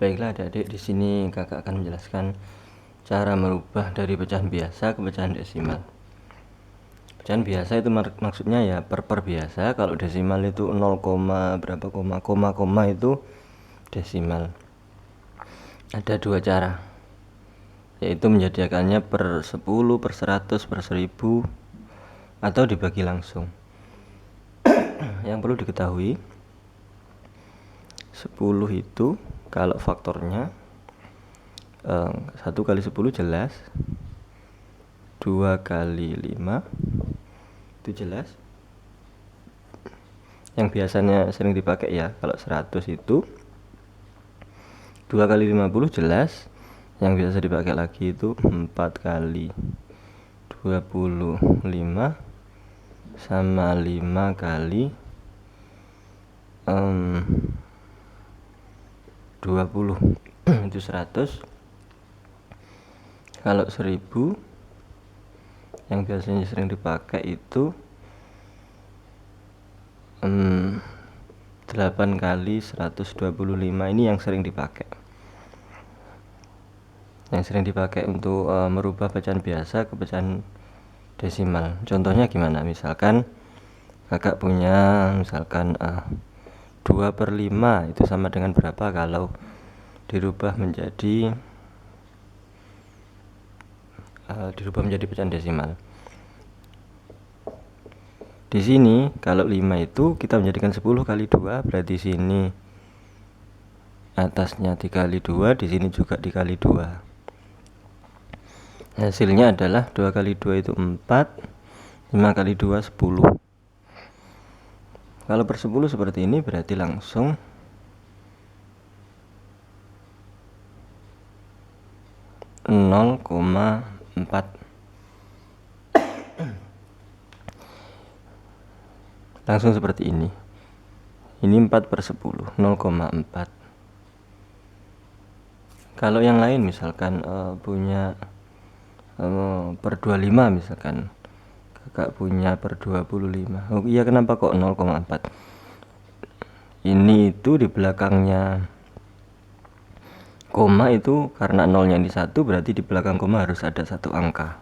Baiklah adik-adik, di sini kakak akan menjelaskan cara merubah dari pecahan biasa ke pecahan desimal. Pecahan biasa itu maksudnya ya per biasa. Kalau desimal itu 0, berapa koma itu desimal. Ada dua cara, yaitu menjadikannya per 10, per 100, per 1000, atau dibagi langsung. Yang perlu diketahui, 10 itu kalau faktornya 1 kali 10 jelas, 2 kali 5 itu jelas. Yang biasanya sering dipakai ya, kalau 100 itu 2 kali 50 jelas. Yang biasa dipakai lagi itu 4 kali 25 sama 5 kali 20 itu 100. Kalau 1000 yang biasanya sering dipakai itu 8 kali 125. Ini yang sering dipakai. Yang sering dipakai untuk merubah pecahan biasa ke pecahan desimal. Contohnya gimana? Misalkan kakak punya 2/5 itu sama dengan berapa kalau dirubah menjadi pecahan desimal. Di sini kalau 5 itu kita menjadikan 10 kali 2, berarti sini atasnya dikali 2, di sini juga dikali 2. Hasilnya adalah 2 kali 2 itu 4, 5 kali 2 10. Kalau per 10 seperti ini berarti langsung 0,4. Langsung seperti ini. Ini 4/10, 0,4. Kalau yang lain misalkan punya per 25, misalkan kakak punya per 25. Oh iya, kenapa kok 0,4? Ini itu di belakangnya koma itu karena nolnya ini 1, berarti di belakang koma harus ada satu angka.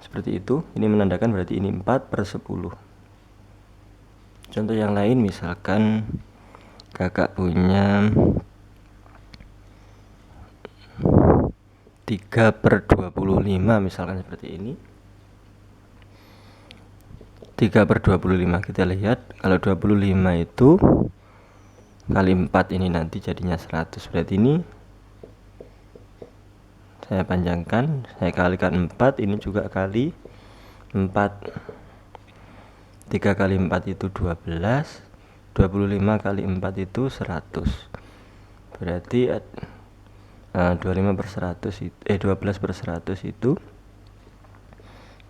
Seperti itu. Ini menandakan berarti ini 4/10. Contoh yang lain, misalkan kakak punya 3/25, misalkan seperti ini. 3/25, kita lihat kalau 25 itu kali 4 ini nanti jadinya 100. Berarti ini saya panjangkan, saya kalikan 4, ini juga kali 4. 3 kali 4 itu 12, 25 kali 4 itu 100. Berarti 12/100 itu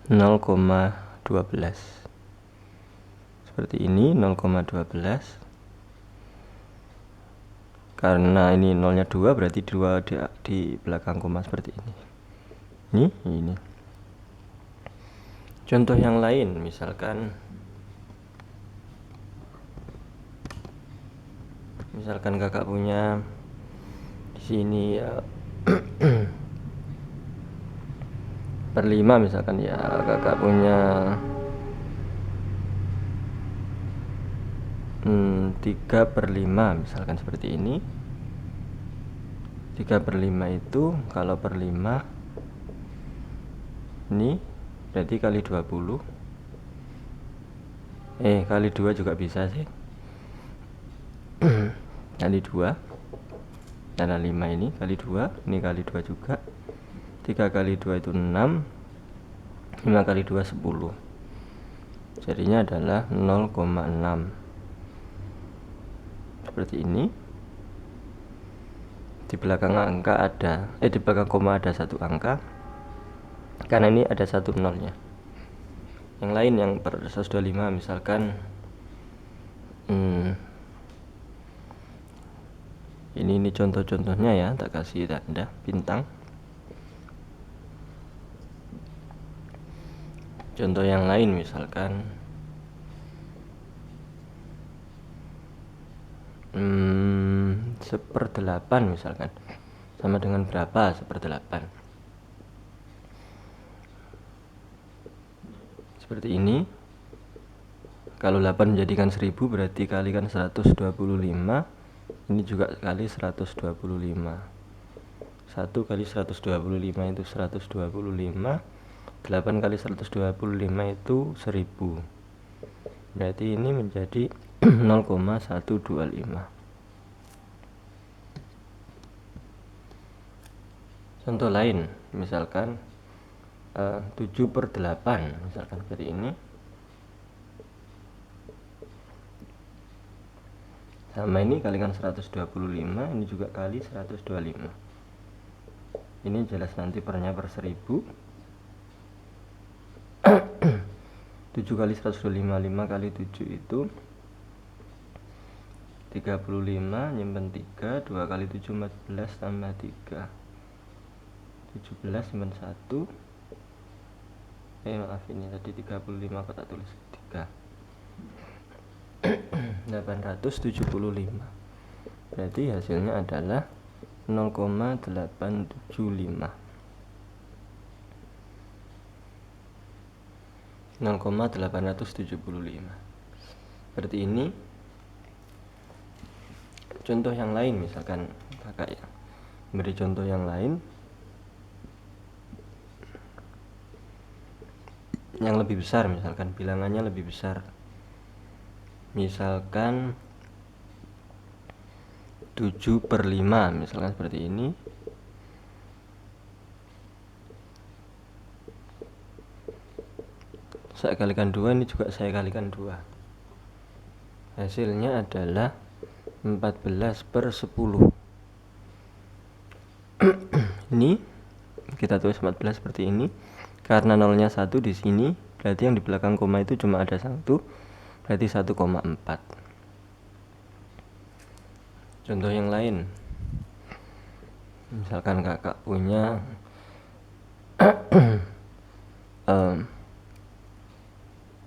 0,12. Seperti ini, 0,12. Karena ini nolnya 2, berarti 2 di belakang koma seperti ini. Ini. Contoh yang lain, misalkan kakak punya di sini ya per 5, misalkan ya kakak punya 3/5, misalkan seperti ini. 3/5 itu kalau per 5 ini berarti kali 20. Kali 2 juga bisa sih. Kali 2 karena 5 ini kali 2, ini kali 2 juga. 3 kali 2 itu 6, 5 kali 2 10. Jadinya adalah 0,6. Seperti ini. Di belakang angka di belakang koma ada satu angka, karena ini ada satu nolnya. Yang lain yang per 125, misalkan ini contoh-contohnya ya, tak kasih tanda bintang. Contoh yang lain, misalkan 1/8 misalkan, sama dengan berapa 1/8. Seperti ini. Kalau 8 menjadikan 1000 berarti kalikan 125. Ini juga kali 125. 1 kali 125 itu 125. 8 kali 125 itu 1000. Berarti ini menjadi 0,125. Contoh lain, misalkan 7/8, misalkan seperti ini. Sama ini kalikan 125, ini juga kali 125. Ini jelas nanti pernya per 1000. 7 kali 125, 5 kali 7 itu 35, nyimpen 3, 2 kali 7 14 tambah 3 17, nyimpen 1. Maaf, ini tadi 35 kok tak tulis 3. 875. Berarti hasilnya adalah 0,875. 0,875. Seperti ini. Contoh yang lain, misalkan kakak ya beri contoh yang lain yang lebih besar, misalkan bilangannya lebih besar, misalkan 7/5, misalkan seperti ini. Saya kalikan 2, ini juga saya kalikan 2. Hasilnya adalah 14/10. Ini kita tulis 14 seperti ini. Karena nolnya 1 di sini, berarti yang di belakang koma itu cuma ada 1, berarti 1,4. Contoh yang lain, misalkan kakak punya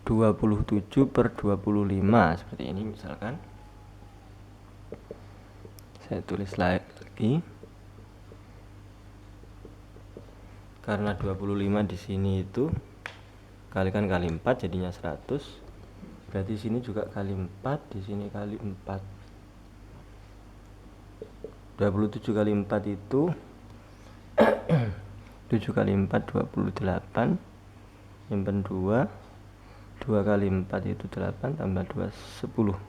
27/25 seperti ini, misalkan. Saya tulis lagi. Karena 25 di sini itu kalikan kali 4 jadinya 100. Berarti sini juga kali 4, di sini kali 4. 27 kali 4 itu 7 kali 4 28. Nyimpen 2. 2 kali 4 itu 8 tambah 2 10.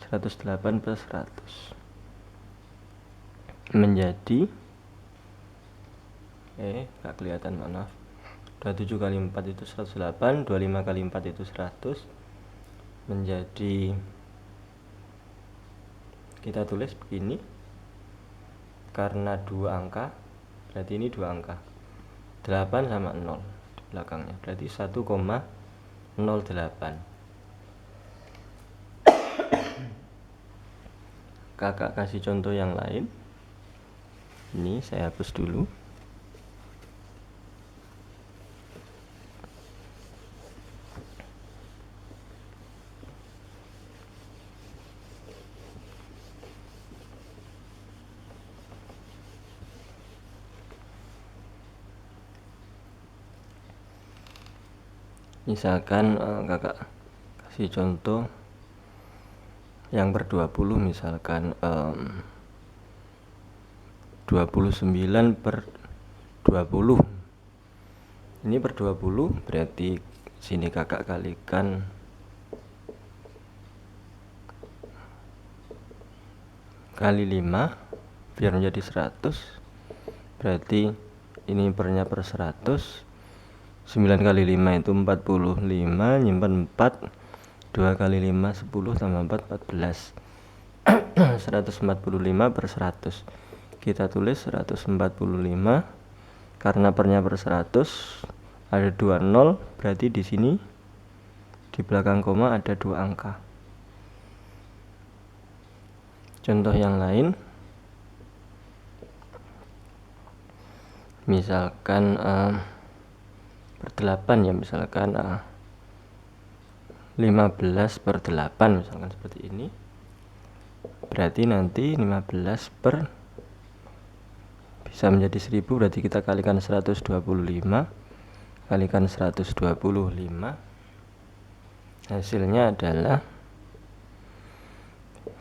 108 plus 100 menjadi gak kelihatan, maaf. 27 kali 4 itu 108, 25 kali 4 itu 100, menjadi, kita tulis begini. Karena 2 angka, berarti ini 2 angka, 8 sama 0 di belakangnya, berarti 1,08. Kakak kasih contoh yang lain. Ini saya hapus dulu. Misalkan kakak kasih contoh yang per 20, misalkan 29/20. Ini per 20, berarti sini kakak kalikan kali 5 biar menjadi 100. Berarti ini pernya per 100. 9 kali 5 itu 45, nyimpen 4. 2 kali 5 10 tambah 4 14. 145 per 100. Kita tulis 145. Karena pernya per 100, ada 2 0, berarti di sini di belakang koma ada 2 angka. Contoh yang lain, misalkan per 8 ya, misalkan 15/8, misalkan seperti ini. berarti nanti 15 per bisa menjadi 1000, berarti kita kalikan 125 kalikan 125, hasilnya adalah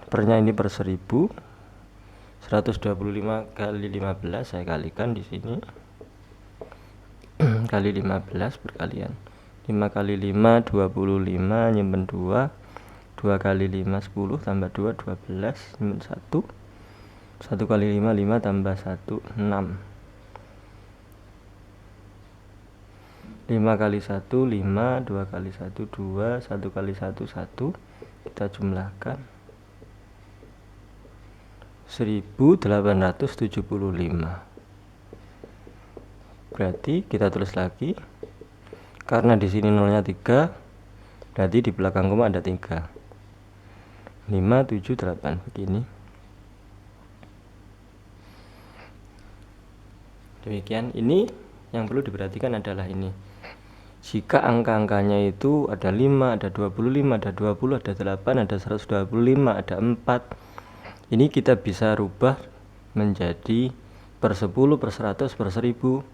pernya ini per 1000, 125 kali 15 saya kalikan di sini kali 15 perkalian 5 kali 5 25, nyimpen 2 kali 5 10 tambah 2 12, nyimpen 1 kali 5 5 tambah 1 6, 5 kali 1 5, 2 kali 1 2, 1 kali 1 1, kita jumlahkan 1875. Berarti kita tulis lagi, karena di sini nolnya 3, berarti di belakang koma ada 3. 5 7 8 begini. Demikian. Ini yang perlu diperhatikan adalah ini. Jika angka-angkanya itu ada 5, ada 25, ada 20, ada 8, ada 125, ada 4, ini kita bisa rubah menjadi per 10, per 100, per 1000,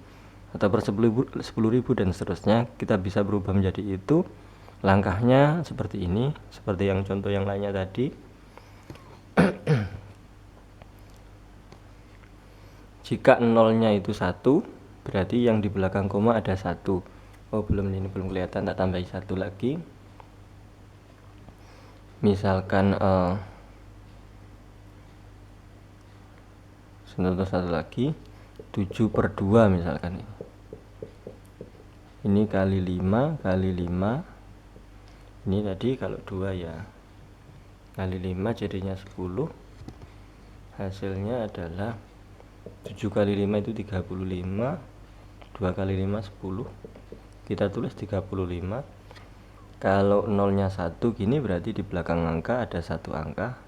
atau per 10.000 dan seterusnya. Kita bisa berubah menjadi itu. Langkahnya seperti ini, seperti yang contoh yang lainnya tadi. Jika nolnya itu 1, berarti yang di belakang koma ada 1. Oh belum, ini belum kelihatan, tak tambahi 1 lagi. Misalkan contoh 1 lagi, 7 per 2 misalkan ini kali 5 kali 5, ini tadi kalau 2 ya kali 5 jadinya 10, hasilnya adalah 7 kali 5 itu 35, 2 kali 5 10, kita tulis 35. Kalau nolnya 1 gini, berarti di belakang angka ada 1 angka,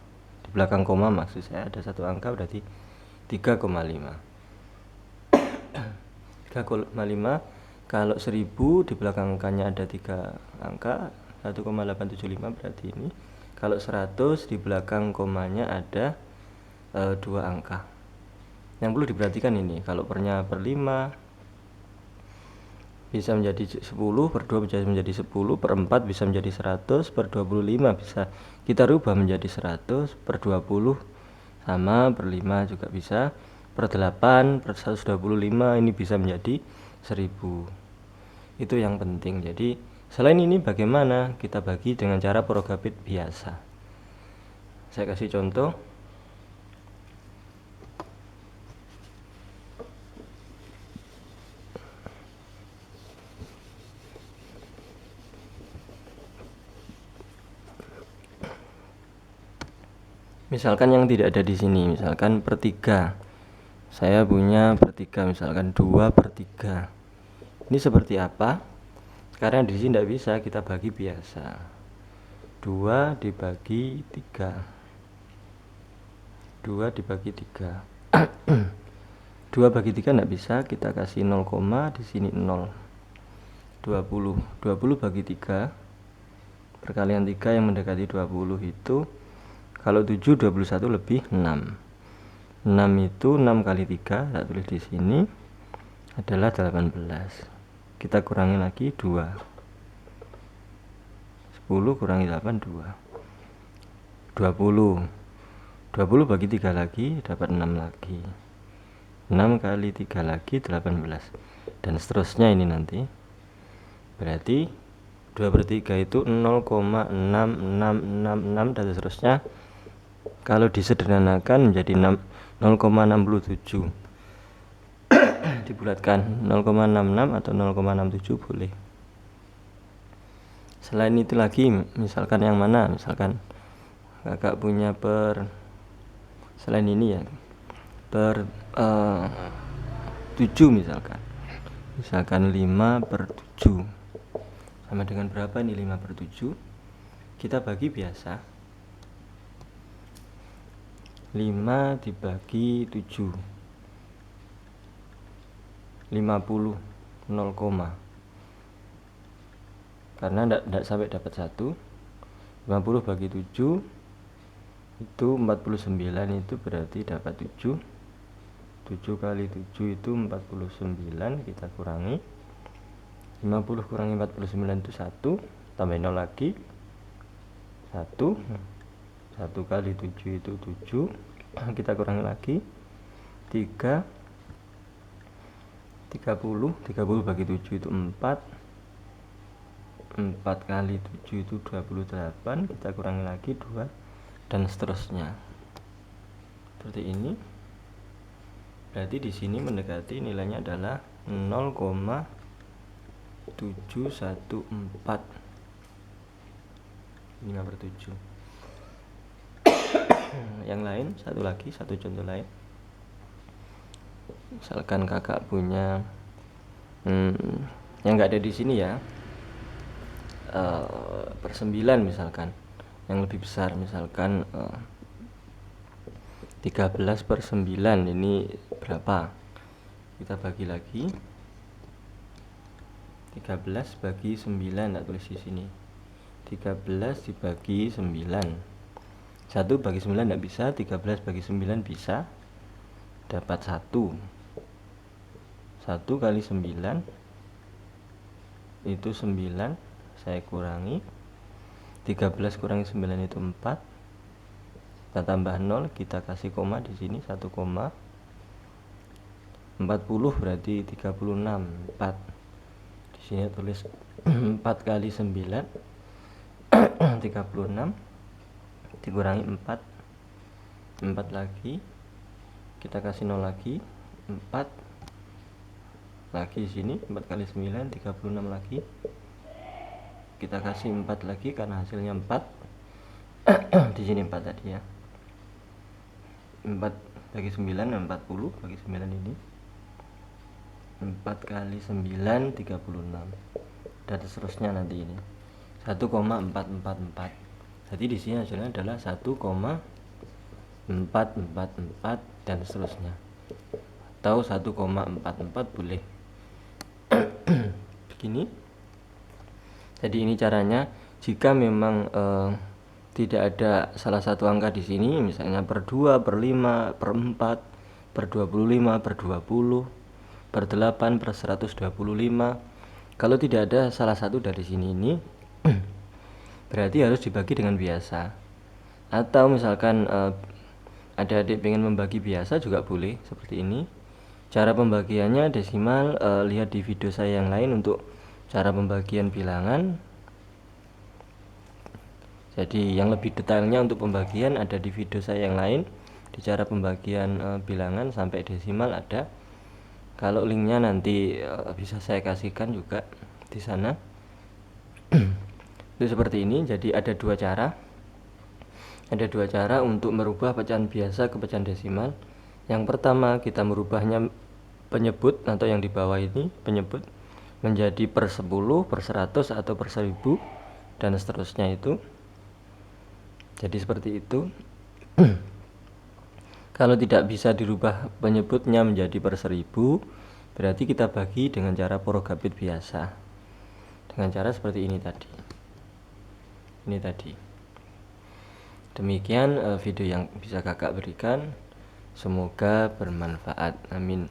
di belakang koma maksud saya ada 1 angka, berarti 3,5. 3,5. Kalau 1000 di belakang angkanya ada 3 angka, 1,875, berarti ini. Kalau 100 di belakang komanya ada 2 angka. Yang perlu diperhatikan ini, kalau pernya per 5 bisa menjadi 10, per 2 bisa menjadi 10, per 4 bisa menjadi 100, per 25 bisa kita rubah menjadi 100, per 20 sama, per 5 juga bisa, per 8, per 125 ini bisa menjadi 1000. Itu yang penting. Jadi selain ini bagaimana kita bagi dengan cara Prokapit biasa. Saya kasih contoh. Misalkan yang tidak ada di sini, misalkan per 3. Saya punya per 3, misalkan 2 per 3. Ini seperti apa? Karena di sini tidak bisa, kita bagi biasa. 2 dibagi 3. 2 dibagi 3. 2 bagi 3 tidak bisa, kita kasih 0, di sini 0. 20. 20 bagi 3. Perkalian 3 yang mendekati 20 itu, kalau 7 21 lebih 6. 6 itu 6 kali 3, saya tulis di sini adalah 18. Kita kurangi lagi 2. 10 kurangi 8 2. 20. 20 bagi 3 lagi dapat 6 lagi. 6 kali 3 lagi 18. Dan seterusnya ini nanti. Berarti 2 per 3 itu 0,6666 dan seterusnya. Kalau disederhanakan menjadi 0,67. Dibulatkan 0,66 atau 0,67 boleh. Selain itu lagi, misalkan yang mana? Misalkan kakak punya per, selain ini ya, per 7 misalkan. Misalkan 5 per 7 sama dengan berapa ini? 5 per 7 kita bagi biasa. 5 dibagi 7, 50, 0, karena tidak sampai dapat 1. 50 bagi 7 itu 49 itu berarti dapat 7 kali 7 itu 49, kita kurangi 50 kurangi 49 itu 1, tambah 0 lagi 1 kali 7 itu 7, kita kurangi lagi 3, 30 bagi 7 itu 4 kali 7 itu 28, kita kurangi lagi 2, dan seterusnya seperti ini. Berarti di sini mendekati nilainya adalah 0,714 5/7. Yang lain, satu contoh lain. Misalkan kakak punya yang nggak ada di sini ya, per 9 misalkan, yang lebih besar, misalkan 13/9 ini berapa? Kita bagi lagi 13 bagi 9, tak tulis di sini. 13 dibagi 9. 1 bagi 9 tidak bisa, 13 bagi 9 bisa. Dapat 1. 1 kali 9 itu 9, saya kurangi 13 kurangi 9 itu 4, kita tambah 0, kita kasih koma di sini, 1 koma 40 berarti 36, 4. Di sini tulis 4 kali 9 36 dikurangi 4 lagi, kita kasih 0 lagi, 4 lagi di sini, 4 kali 9 36 lagi, kita kasih 4 lagi karena hasilnya 4. Di sini 4 tadi ya, 4 bagi 9 40 bagi 9 ini 4 kali 9 36, dan seterusnya nanti ini 1,444. jadi di sini hasilnya adalah 1,444 dan seterusnya, atau 1,44 boleh. Begini. Jadi ini caranya. Jika memang tidak ada salah satu angka di sini, misalnya per 2, per 5, per 4, per 25, per 20, per 8, per 125, kalau tidak ada salah satu dari sini ini berarti harus dibagi dengan biasa. Atau misalkan adik-adik pengen membagi biasa juga boleh seperti ini. Cara pembagiannya desimal, lihat di video saya yang lain untuk cara pembagian bilangan. Jadi yang lebih detailnya untuk pembagian ada di video saya yang lain, di cara pembagian bilangan sampai desimal ada. Kalau linknya nanti bisa saya kasihkan juga di sana. Itu seperti ini. Jadi ada dua cara untuk merubah pecahan biasa ke pecahan desimal. Yang pertama, kita merubahnya penyebut atau yang di bawah ini penyebut menjadi per 10, per 100 atau per 1000 dan seterusnya itu. Jadi seperti itu. Kalau tidak bisa dirubah penyebutnya menjadi per 1000, berarti kita bagi dengan cara porogabit biasa, dengan cara seperti ini tadi. Demikian video yang bisa kakak berikan, semoga bermanfaat, amin.